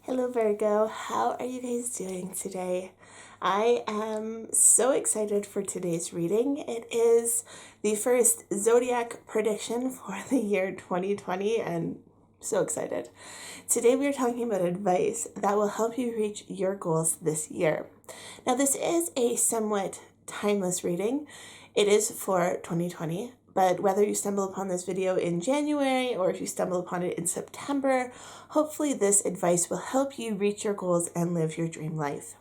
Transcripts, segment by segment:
Hello Virgo, how are you guys doing today? I am so excited for today's reading. It is the first zodiac prediction for the year 2020 and so excited. Today we are talking about advice that will help you reach your goals this year. Now this is a somewhat timeless reading. It is for 2020. But whether you stumble upon this video in January or if you stumble upon it in September, hopefully this advice will help you reach your goals and live your dream life.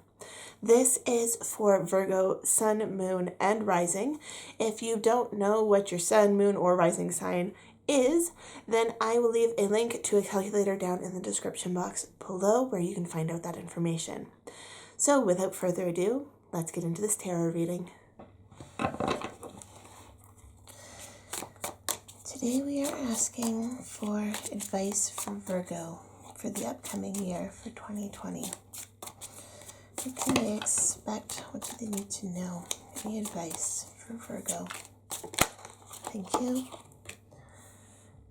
This is for Virgo, Sun, Moon, and Rising. If you don't know what your Sun, Moon, or Rising sign is, then I will leave a link to a calculator down in the description box below where you can find out that information. So without further ado, let's get into this tarot reading. Today we are asking for advice from Virgo for the upcoming year for 2020. What can they expect? What do they need to know? Any advice for Virgo? Thank you.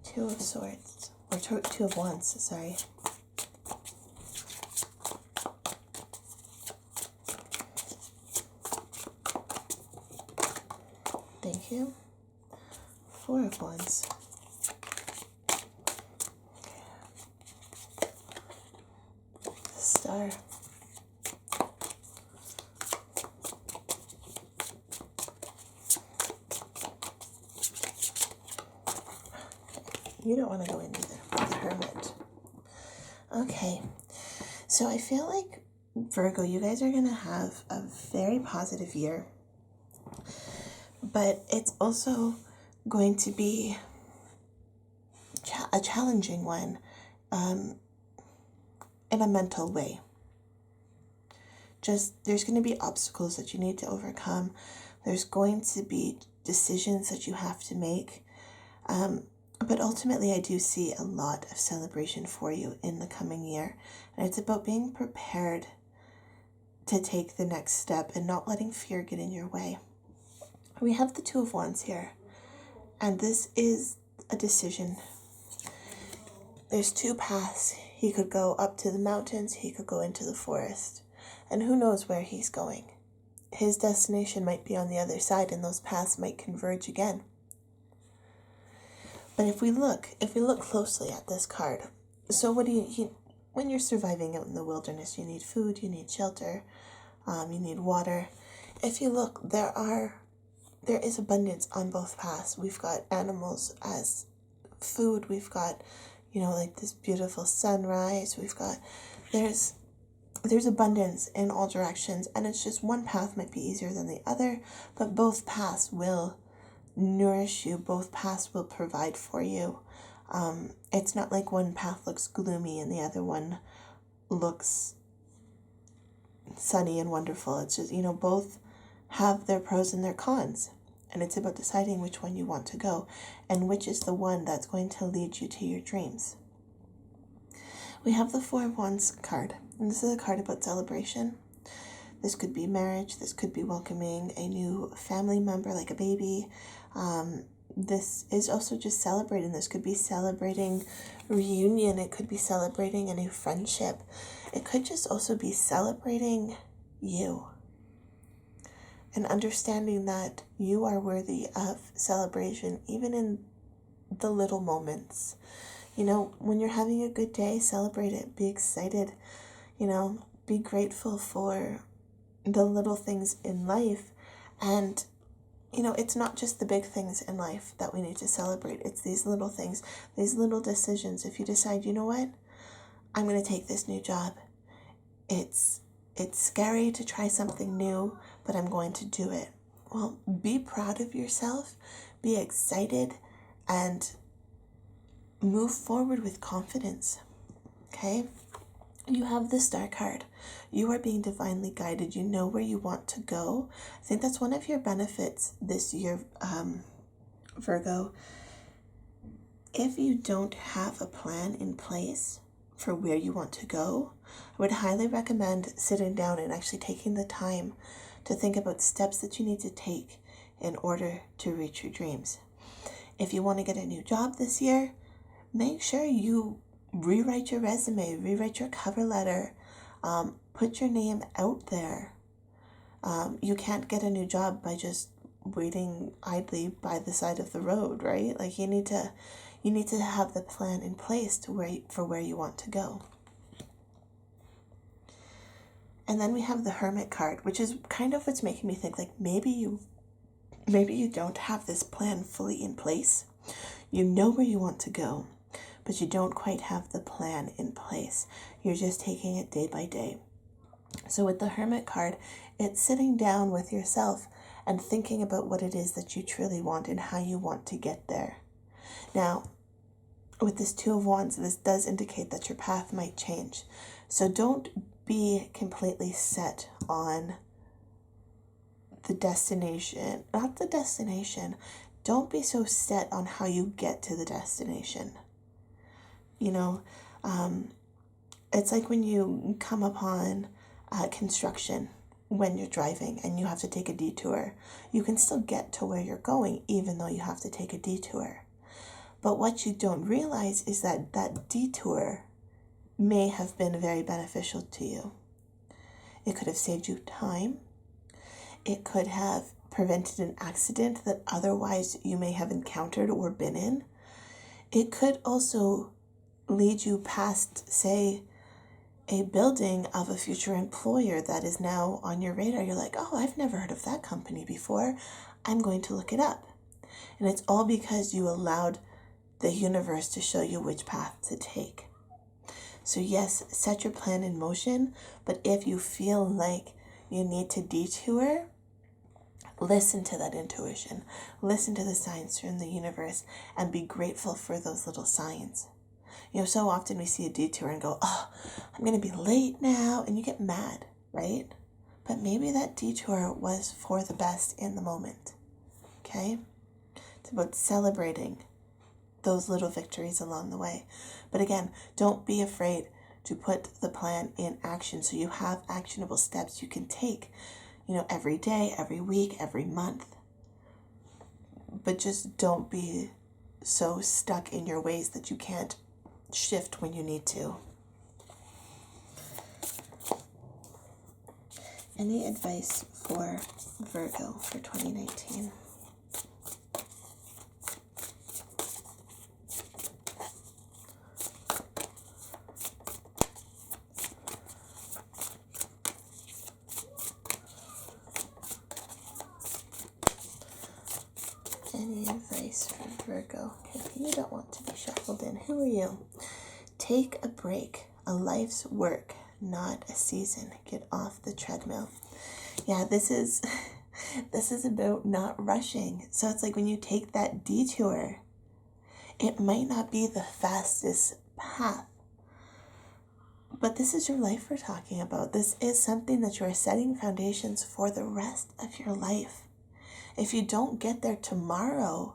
Two of Swords, or Two of Wands, sorry. Thank you. Four of Wands. The Star. You don't want to go in either. The Hermit. Okay. So I feel like, Virgo, you guys are going to have a very positive year. But it's also going to be a challenging one in a mental way. There's going to be obstacles that you need to overcome. There's going to be decisions that you have to make. But ultimately, I do see a lot of celebration for you in the coming year. And it's about being prepared to take the next step and not letting fear get in your way. We have the Two of Wands here. And this is a decision. There's two paths. He could go up to the mountains. He could go into the forest. And who knows where he's going. His destination might be on the other side and those paths might converge again. But if we look closely at this card, so what do you when you're surviving out in the wilderness, you need food, you need shelter, you need water. If you look, there is abundance on both paths. We've got animals as food. We've got, like this beautiful sunrise. There's abundance in all directions. And it's just one path might be easier than the other, but both paths will nourish you. Both paths will provide for you. It's not like one path looks gloomy and the other one looks sunny and wonderful. It's just, both have their pros and their cons. And it's about deciding which one you want to go and which is the one that's going to lead you to your dreams. We have the Four of Wands card. And this is a card about celebration. This could be marriage. This could be welcoming a new family member, like a baby. This is also just celebrating. This could be celebrating reunion. It could be celebrating a new friendship. It could just also be celebrating you. And understanding that you are worthy of celebration, even in the little moments. When you're having a good day, celebrate it. Be excited. Be grateful for the little things in life. And, it's not just the big things in life that we need to celebrate. It's these little things, these little decisions. If you decide, you know what, I'm going to take this new job. It's scary to try something new, but I'm going to do it. Well, be proud of yourself, be excited, and move forward with confidence. Okay? You have the Star card. You are being divinely guided. You know where you want to go. I think that's one of your benefits this year, Virgo. If you don't have a plan in place for where you want to go, I would highly recommend sitting down and actually taking the time to think about steps that you need to take in order to reach your dreams. If you want to get a new job this year, make sure you rewrite your resume, rewrite your cover letter, put your name out there. You can't get a new job by just waiting idly by the side of the road, right? Like you need to have the plan in place for where you want to go. And then we have the Hermit card, which is kind of what's making me think like maybe you don't have this plan fully in place. You know where you want to go, but you don't quite have the plan in place. You're just taking it day by day. So with the Hermit card, it's sitting down with yourself and thinking about what it is that you truly want and how you want to get there. Now, with this Two of Wands, this does indicate that your path might change. So don't be completely set on the destination, not the destination. Don't be so set on how you get to the destination. You know, it's like when you come upon construction when you're driving and you have to take a detour. You can still get to where you're going even though you have to take a detour. But what you don't realize is that that detour may have been very beneficial to you. It could have saved you time. It could have prevented an accident that otherwise you may have encountered or been in. It could also lead you past, say, a building of a future employer that is now on your radar. You're like, oh, I've never heard of that company before. I'm going to look it up. And it's all because you allowed the universe to show you which path to take. So yes, set your plan in motion, but if you feel like you need to detour, listen to that intuition. Listen to the signs from the universe and be grateful for those little signs. You know, so often we see a detour and go, oh, I'm going to be late now, and you get mad, right? But maybe that detour was for the best in the moment, okay? It's about celebrating those little victories along the way. But again, don't be afraid to put the plan in action so you have actionable steps you can take, you know, every day, every week, every month. But just don't be so stuck in your ways that you can't shift when you need to. Any advice for Virgo for 2019? Any advice for Virgo? If you don't want to be shuffled in, who are you? Take a break, a life's work, not a season. Get off the treadmill. Yeah, this is about not rushing. So it's like when you take that detour, it might not be the fastest path, but this is your life we're talking about. This is something that you are setting foundations for the rest of your life. If you don't get there tomorrow,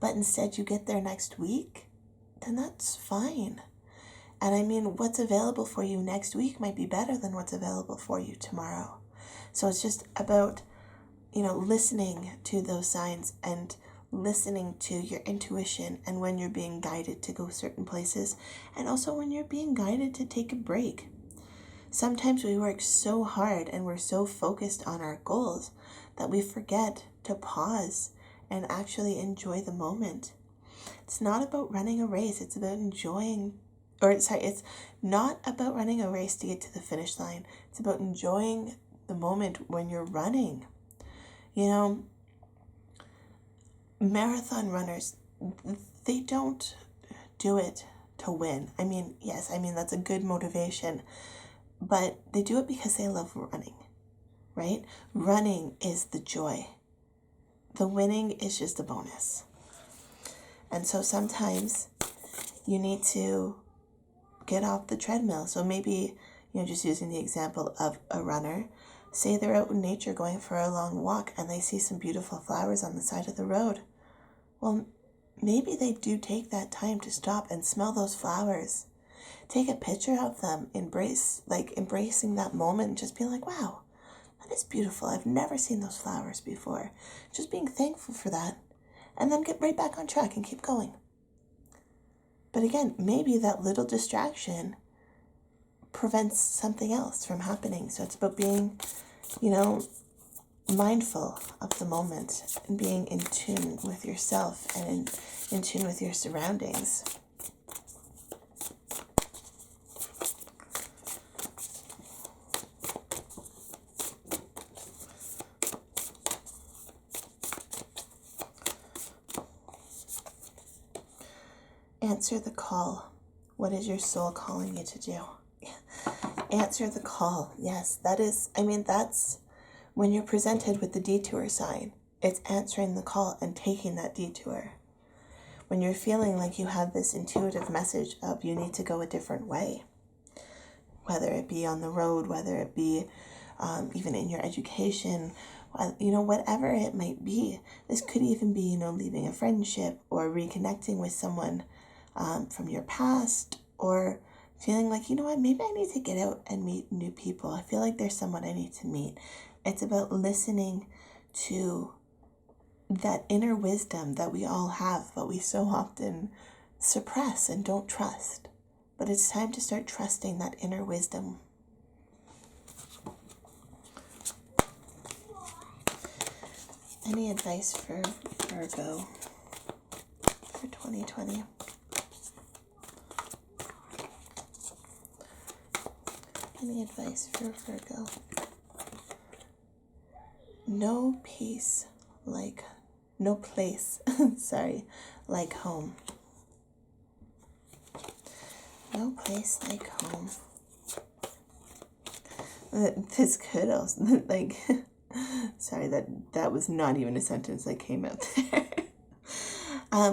but instead you get there next week, then that's fine. And I mean, what's available for you next week might be better than what's available for you tomorrow. So it's just about, you know, listening to those signs and listening to your intuition and when you're being guided to go certain places and also when you're being guided to take a break. Sometimes we work so hard and we're so focused on our goals that we forget to pause and actually enjoy the moment. It's not about running a race. It's about it's not about running a race to get to the finish line. It's about enjoying the moment when you're running. You know, marathon runners, they don't do it to win. I mean, yes, that's a good motivation, but they do it because they love running, right? Running is the joy. The winning is just a bonus. And so sometimes you need to get off the treadmill. So maybe, you know, just using the example of a runner, say they're out in nature going for a long walk and they see some beautiful flowers on the side of the road. Well, maybe they do take that time to stop and smell those flowers. Take a picture of them, embracing that moment and just be like, wow, that is beautiful. I've never seen those flowers before. Just being thankful for that. And then get right back on track and keep going. But again, maybe that little distraction prevents something else from happening. So it's about being, mindful of the moment and being in tune with yourself and in tune with your surroundings. Answer the call. What is your soul calling you to do? Answer the call. Yes, that's when you're presented with the detour sign. It's answering the call and taking that detour. When you're feeling like you have this intuitive message of you need to go a different way, whether it be on the road, whether it be even in your education, whatever it might be. This could even be, leaving a friendship or reconnecting with someone from your past, or feeling like, maybe I need to get out and meet new people. I feel like there's someone I need to meet. It's about listening to that inner wisdom that we all have, but we so often suppress and don't trust. But it's time to start trusting that inner wisdom. Any advice for Virgo for 2020? Any advice for Virgo? No place like home. No place like home. This could also, sorry, that was not even a sentence that came out there.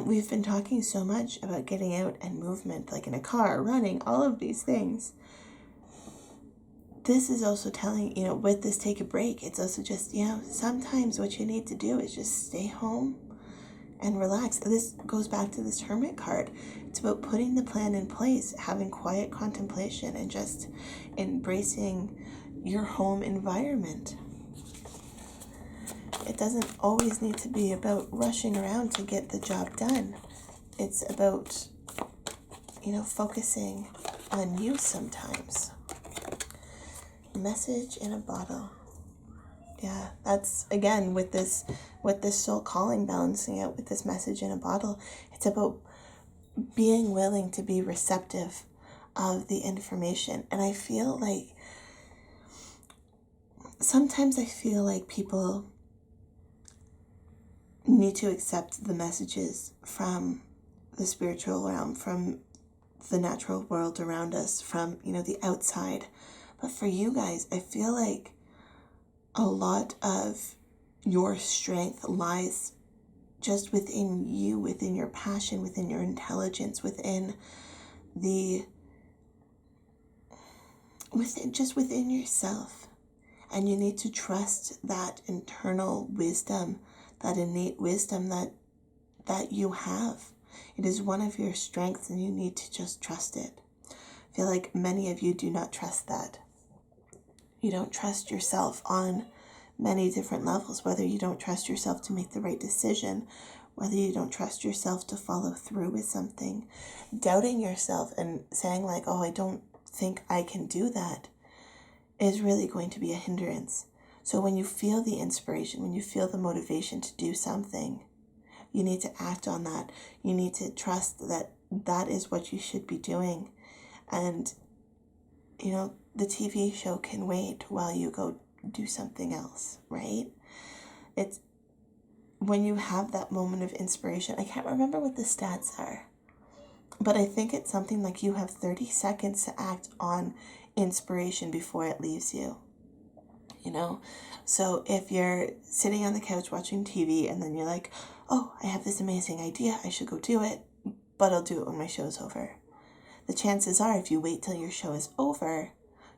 We've been talking so much about getting out and movement, like in a car, running, all of these things. This is also telling, with this take a break, it's also just, sometimes what you need to do is just stay home and relax. This goes back to this Hermit card. It's about putting the plan in place, having quiet contemplation, and just embracing your home environment. It doesn't always need to be about rushing around to get the job done. It's about, focusing on you sometimes. Message in a bottle. Yeah, that's, again, with this soul calling, balancing out with this message in a bottle. It's about being willing to be receptive of the information. And I feel like, sometimes I feel like people need to accept the messages from the spiritual realm, from the natural world around us, from, the outside. But for you guys, I feel like a lot of your strength lies just within you, within your passion, within your intelligence, within yourself. And you need to trust that internal wisdom, that innate wisdom that you have. It is one of your strengths, and you need to just trust it. I feel like many of you do not trust that. You don't trust yourself on many different levels, whether you don't trust yourself to make the right decision, whether you don't trust yourself to follow through with something. Doubting yourself and saying like, oh, I don't think I can do that, is really going to be a hindrance. So when you feel the inspiration, when you feel the motivation to do something, you need to act on that. You need to trust that that is what you should be doing. And, the TV show can wait while you go do something else, right? It's when you have that moment of inspiration. I can't remember what the stats are, but I think it's something like you have 30 seconds to act on inspiration before it leaves you. So if you're sitting on the couch watching TV and then you're like, oh, I have this amazing idea, I should go do it, but I'll do it when my show's over. The chances are, if you wait till your show is over,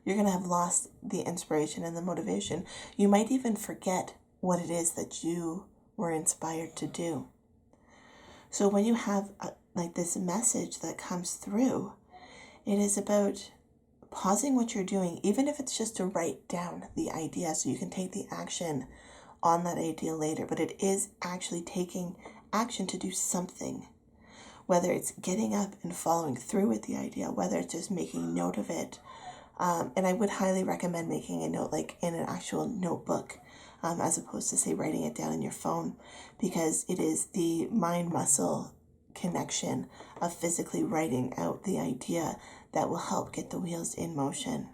you're going to have lost the inspiration and the motivation. You might even forget what it is that you were inspired to do. So when you have this message that comes through, it is about pausing what you're doing, even if it's just to write down the idea so you can take the action on that idea later. But it is actually taking action to do something. whether it's getting up and following through with the idea, whether it's just making note of it. And I would highly recommend making a note like in an actual notebook, as opposed to, say, writing it down in your phone, because it is the mind-muscle connection of physically writing out the idea that will help get the wheels in motion.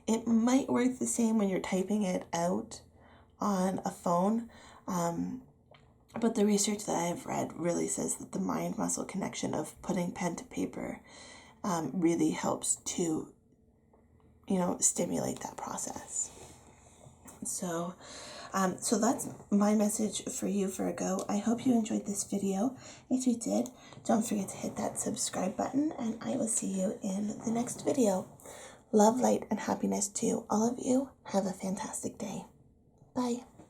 It might work the same when you're typing it out on a phone, but the research that I've read really says that the mind-muscle connection of putting pen to paper really helps to, stimulate that process. So that's my message for you, Virgo. I hope you enjoyed this video. If you did, don't forget to hit that subscribe button, and I will see you in the next video. Love, light, and happiness to all of you. Have a fantastic day. Bye.